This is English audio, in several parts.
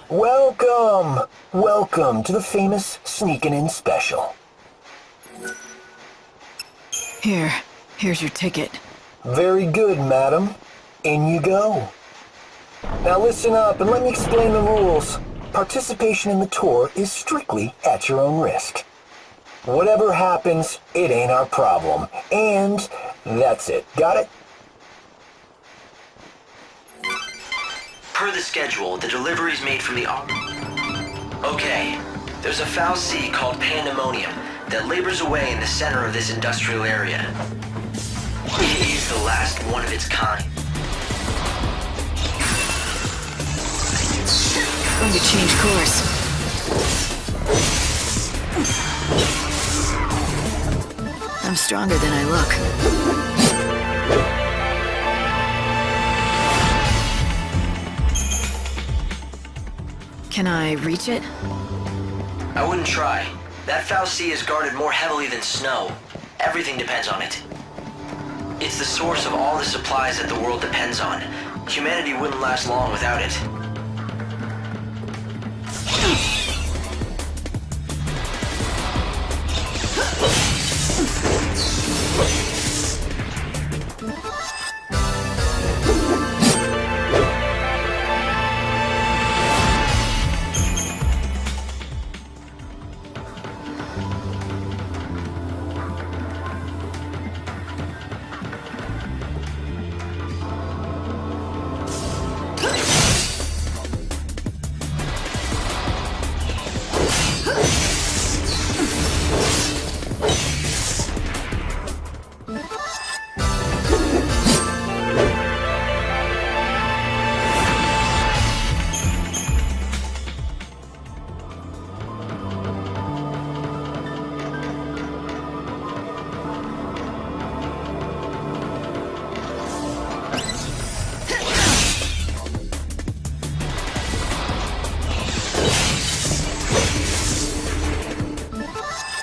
Welcome! Welcome to the famous Sneakin' In special. Here's your ticket. Very good, madam. In you go. Now listen up and let me explain the rules. Participation in the tour is strictly at your own risk. Whatever happens, it ain't our problem. And that's it. Got it? Per the schedule, the delivery's made from the... Okay, there's a foul sea called Pandemonium that labors away in the center of this industrial area. It is the last one of its kind. Going to change course. I'm stronger than I look. Can I reach it? I wouldn't try. That foul sea is guarded more heavily than snow. Everything depends on it. It's the source of all the supplies that the world depends on. Humanity wouldn't last long without it.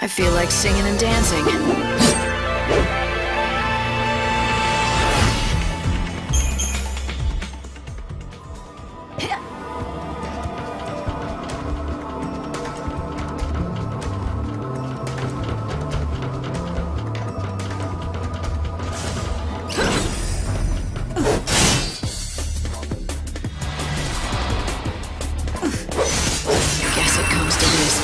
I feel like singing and dancing. Guess it comes to this.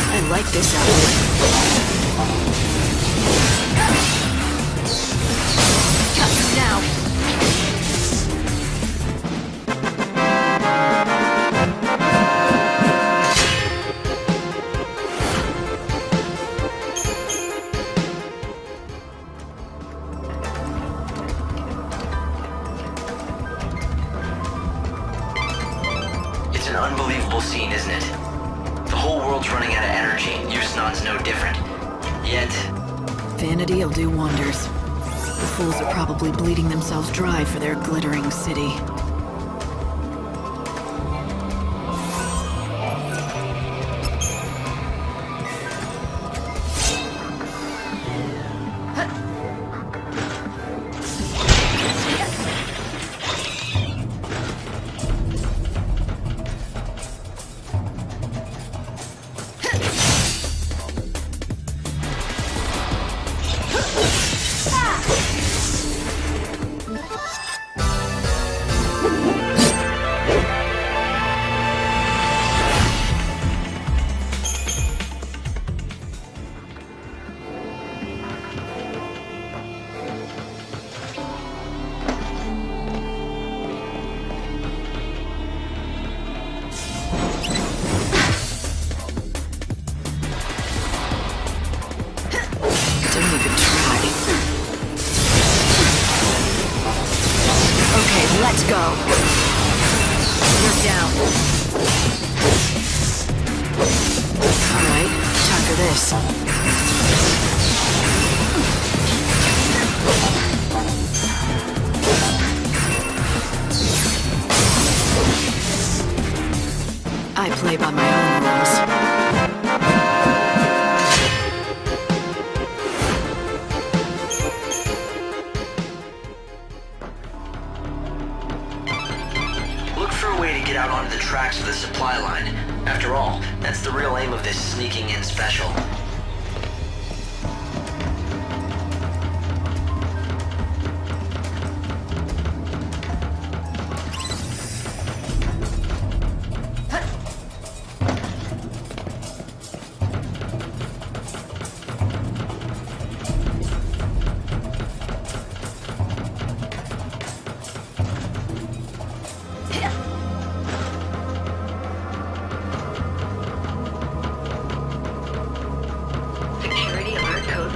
I like this outfit. Now. It's an unbelievable scene, isn't it? The whole world's running out of energy, and Yusnaan's no different. Yet... Vanity'll do wonders. The fools are probably bleeding themselves dry for their glittering city. Let's go. You're down. All right, time for this. I play by my own rules. After all, that's the real aim of this sneaking in special.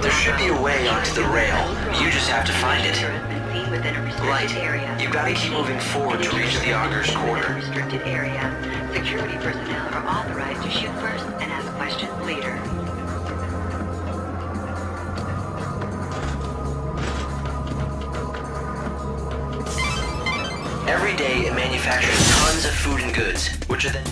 There should be a way onto the rail. You just have to find it. Light, you've got to keep moving forward to reach the Augur's quarter. Restricted area. Security personnel are authorized to shoot first and ask questions later. Every day, it manufactures tons of food and goods, which are then...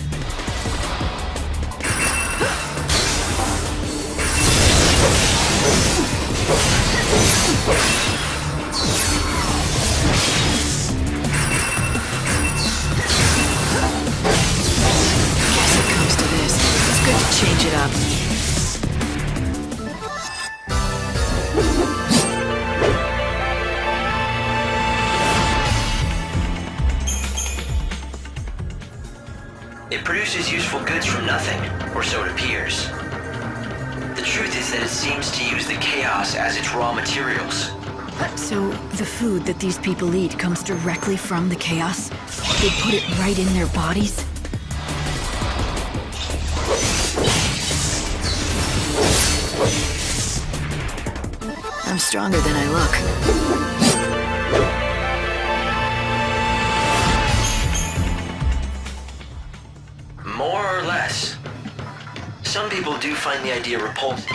Guess it comes to this. It's good to change it up. It produces useful goods from nothing, or so it appears. The truth is that it seems to use the chaos as its raw materials. So, the food that these people eat comes directly from the chaos? They put it right in their bodies? I'm stronger than I look. More or less. Some people do find the idea repulsive.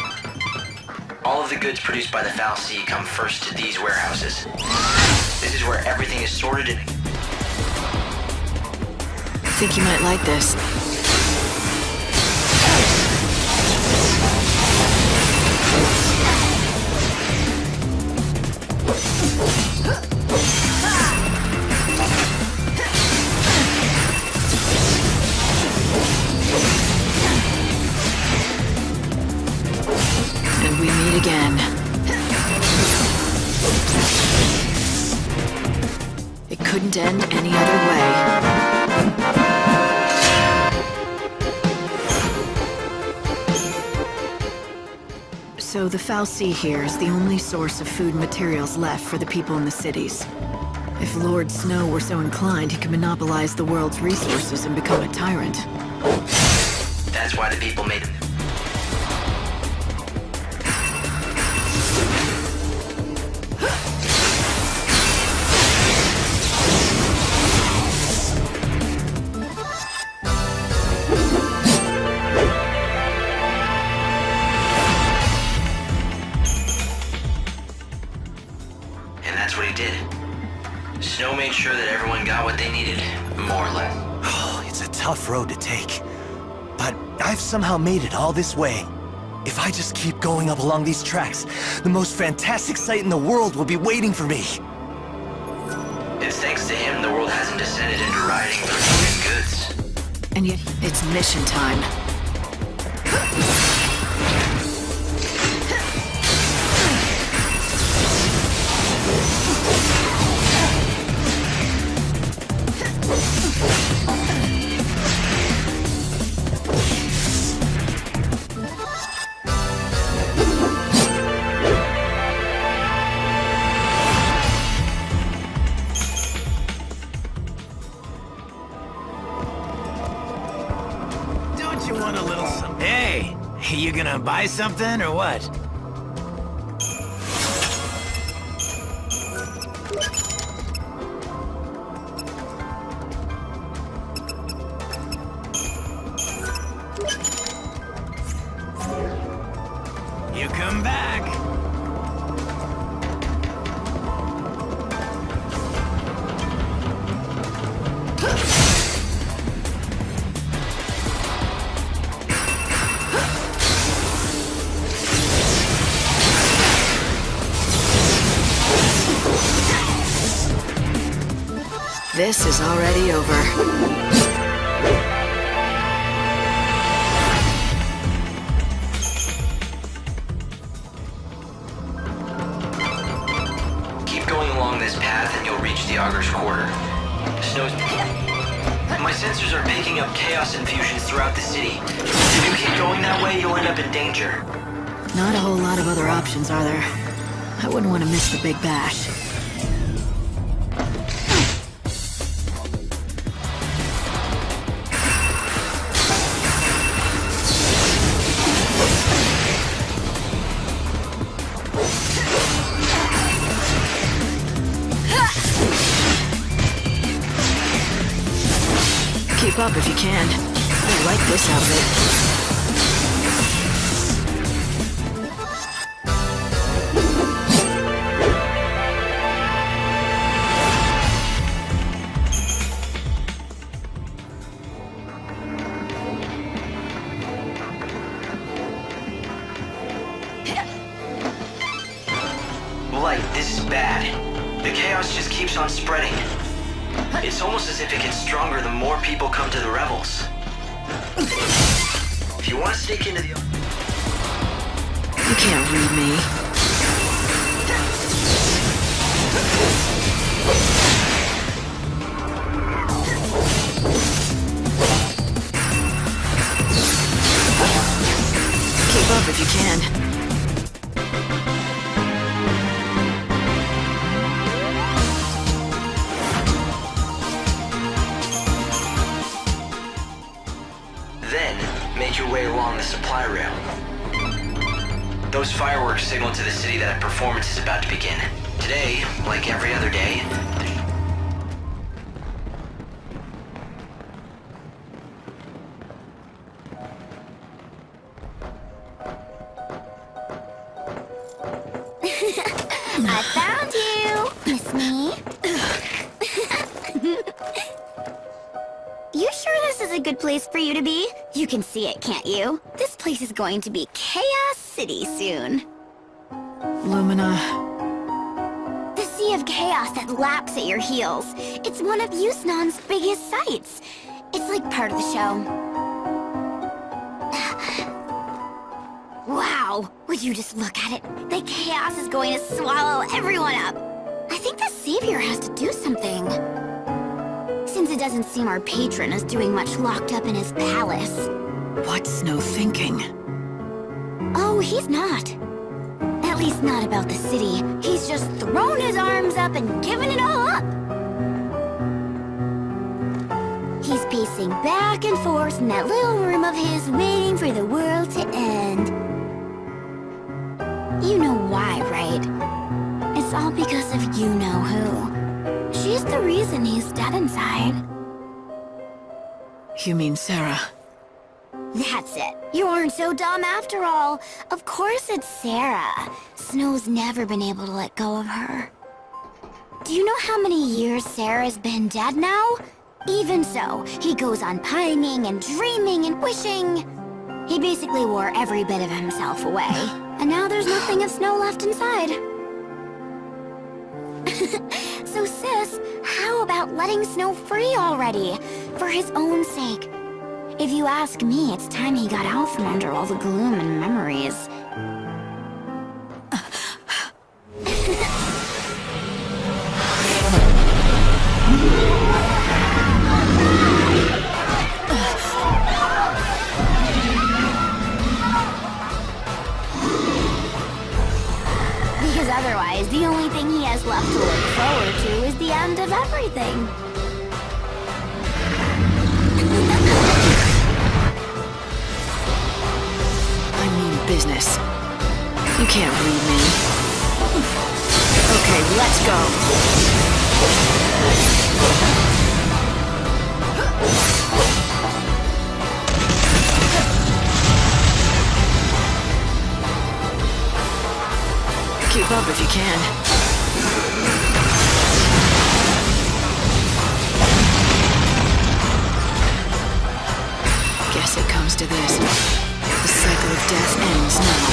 All of the goods produced by the Foul Sea come first to these warehouses. This is where everything is sorted and... Think you might like this. And we meet again. It couldn't end any other way. So the Foul Sea here is the only source of food and materials left for the people in the cities. If Lord Snow were so inclined, he could monopolize the world's resources and become a tyrant. That's why the people made him. And that's what he did. Snow made sure that everyone got what they needed, more or less. Oh, it's a tough road to take. But I've somehow made it all this way. If I just keep going up along these tracks, the most fantastic sight in the world will be waiting for me. It's thanks to him the world hasn't descended into rioting for food and goods. And yet, it's mission time. Don't you want a little something? Hey, you gonna buy something or what? You come back. This is already over. Jogger's Quarter. Snow's... My sensors are picking up chaos infusions throughout the city. If you keep going that way, you'll end up in danger. Not a whole lot of other options, are there? I wouldn't want to miss the big bash. Keep up if you can. I like this outfit. Light, this is bad. The chaos just keeps on spreading. It's almost as if it gets stronger the more people come to the revels. If you want to sneak into the... You can't read me. Keep up if you can. Then, make your way along the supply rail. Those fireworks signal to the city that a performance is about to begin. Today, like every other day, I found you, Miss Me. You sure this is a good place for you to be? You can see it, can't you? This place is going to be Chaos City soon. Lumina. The sea of chaos that laps at your heels. It's one of Yusnaan's biggest sights. It's like part of the show. Wow, would you just look at it? The chaos is going to swallow everyone up. I think the Savior has to do something. Since it doesn't seem our patron is doing much locked up in his palace. What's Snow thinking? Oh, he's not. At least not about the city. He's just thrown his arms up and given it all up. He's pacing back and forth in that little room of his, waiting for the world to end. You know why, right? It's all because of you-know-who. She's the reason he's dead inside. You mean Sarah? That's it. You aren't so dumb after all. Of course it's Sarah. Snow's never been able to let go of her. Do you know how many years Sarah's been dead now? Even so, he goes on pining and dreaming and wishing. He basically wore every bit of himself away. And now there's nothing of Snow left inside. So sis, how about letting Snow free already? For his own sake. If you ask me, it's time he got out from under all the gloom and memories. Because otherwise, the only thing he has left to look forward to is the end of everything. I mean business. You can't read me. Okay, let's go. Keep up if you can. Guess it comes to this. The cycle of death ends now.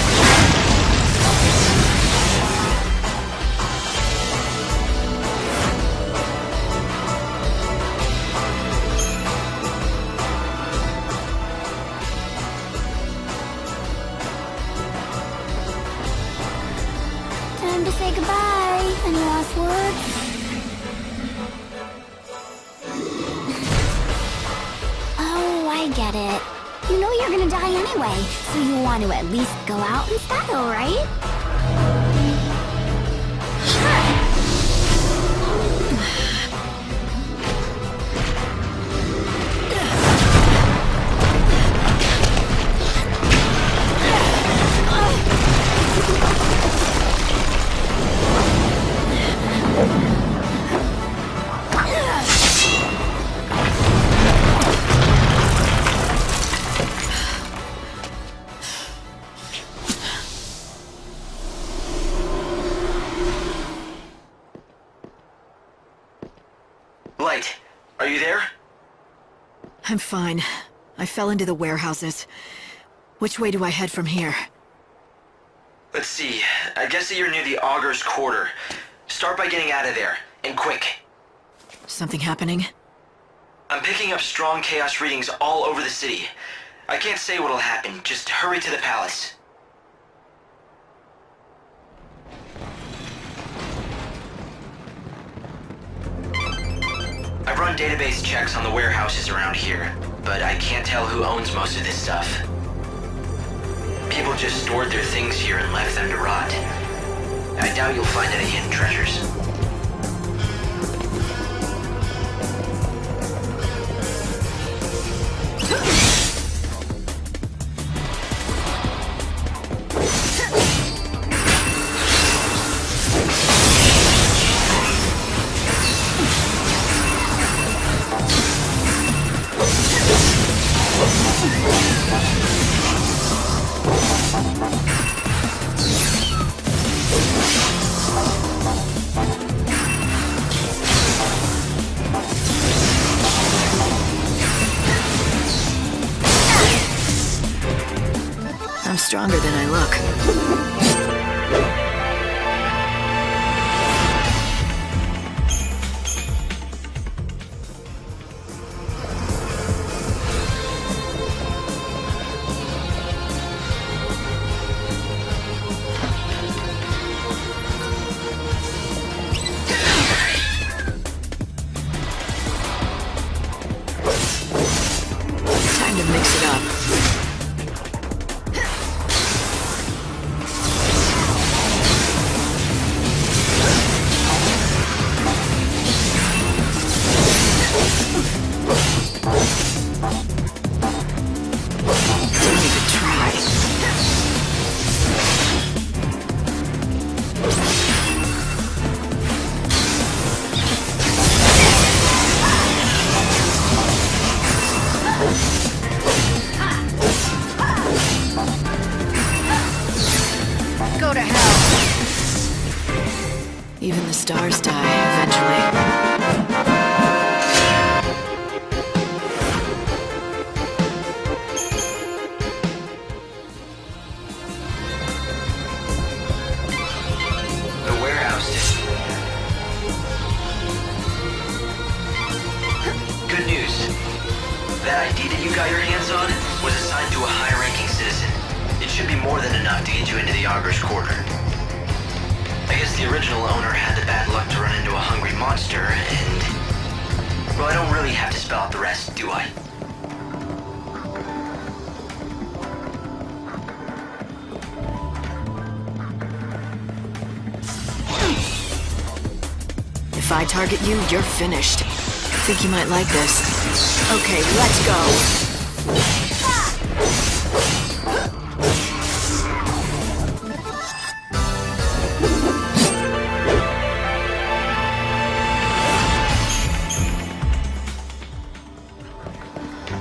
Time to say goodbye. Any last words? I get it. You know you're gonna die anyway, so you want to at least go out in style, right? Light, are you there? I'm fine. I fell into the warehouses. Which way do I head from here? Let's see. I guess that you're near the Augur's Quarter. Start by getting out of there, and quick. Something happening? I'm picking up strong chaos readings all over the city. I can't say what'll happen. Just hurry to the palace. I've run database checks on the warehouses around here, but I can't tell who owns most of this stuff. People just stored their things here and left them to rot. I doubt you'll find any hidden treasures. I'm stronger than I look. Time to mix it up. Don't even try. Go to hell. Even the stars die eventually. The warehouse is... Good news. That ID that you got your hands on was assigned to a high-ranking citizen. It should be more than enough to get you into the Augur's Quarter. I guess the original owner had the bad luck to run into a hungry monster, and... Well, I don't really have to spell out the rest, do I? If I target you, you're finished. Think you might like this. Okay, let's go.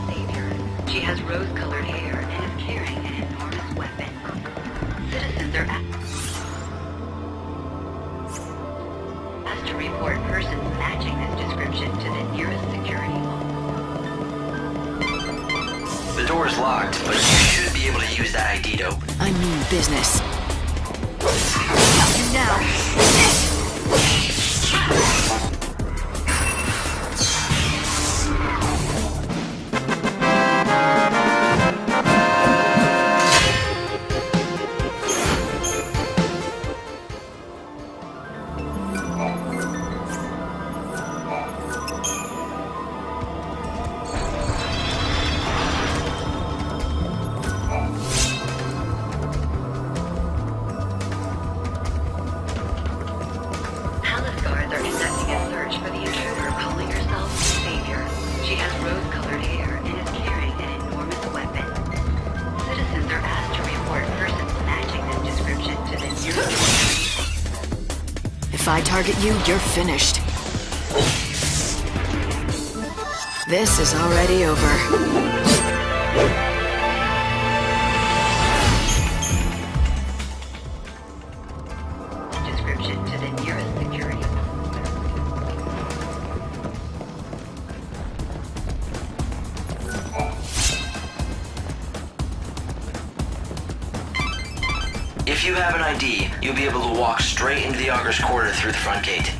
Savior. She has rose-colored hair and is carrying an enormous weapon. Citizens are asked to report persons matching this description to the nearest security hall. The door is locked, but you should be able to use that ID to open. I mean business. Now. I target you, you're finished. This is already over. Description to the nearest security. If you have an ID, you'll be able to walk straight into the Augur's Quarter through the front gate.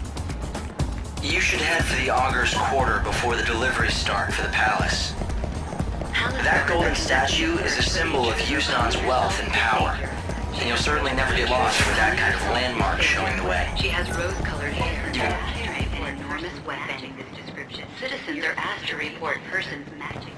You should head for the Augur's Quarter before the deliveries start for the palace. That golden statue is a symbol of Yusnaan's wealth and power, and you'll certainly never get lost with that kind of landmark showing the way. She has rose-colored hair, an enormous weapon. This description. Citizens are asked to report persons matching